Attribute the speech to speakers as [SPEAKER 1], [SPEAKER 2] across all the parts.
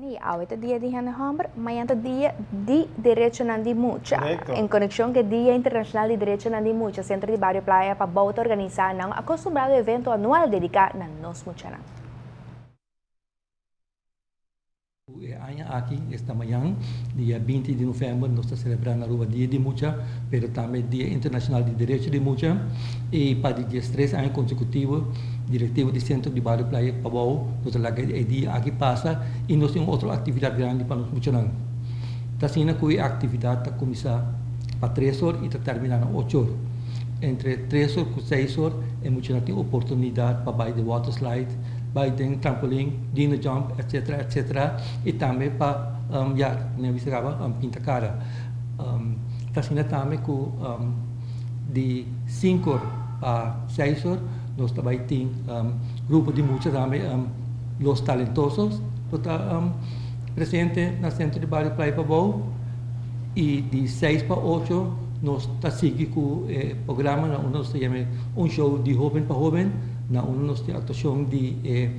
[SPEAKER 1] E ahorita dia de novembro, amanhã é dia de direito na de mucha. Em conexão com o Dia Internacional de Direito na de mucha, Centro de Barrio Praia para voltar a organizar um acostumado evento anual dedicado a nós mucha.
[SPEAKER 2] Aqui, esta manhã, dia 20 de novembro, nós estamos celebrando o Dia de Mucha, mas também Dia Internacional de Direito de Mucha. E para dias 3 anos consecutivos, diretivo do Centro de Barrio Praia Pabau, nós temos o dia aqui passa e nós temos outra atividade grande para nós mucha. Assim, a atividade está começar para 3 horas e está terminando às 8 horas. Entre 3 horas e 6 horas, é mucha tem oportunidade para ir de water slide, vai ter trampolim, dino jump, etc. E também para pinta cara. Assim também de 5 a 6 horas, nós também temos grupo de muitos também, os talentosos, que estão presentes no Centro de Barrio Praia Pabau. E de 6 para 8, nós estamos seguindo com o programa, nós temos show de jovem para jovem, nós temos atuação de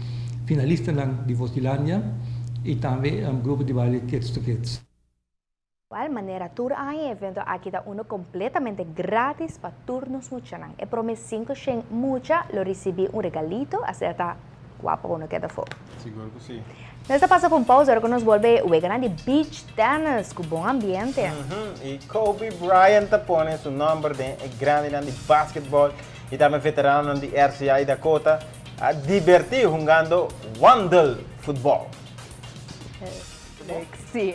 [SPEAKER 2] finalista de Vostilândia e também grupo de baile Kids to Kids.
[SPEAKER 1] De igual maneira, todo ano evento aqui está completamente grátis para turnos muchanan. E para mês 5 sem mucha, lo recebi regalito, acerta guapo quando queda for.
[SPEAKER 3] Seguro que sim.
[SPEAKER 1] Nesta passa por pausa, agora nós volvemos a de beach tennis, com bom ambiente.
[SPEAKER 3] E Kobe Bryant põe seu nome de grande de basquetebol e também veterano de RCA e Dakota a divertir jogando Wandel futebol.
[SPEAKER 1] Sim.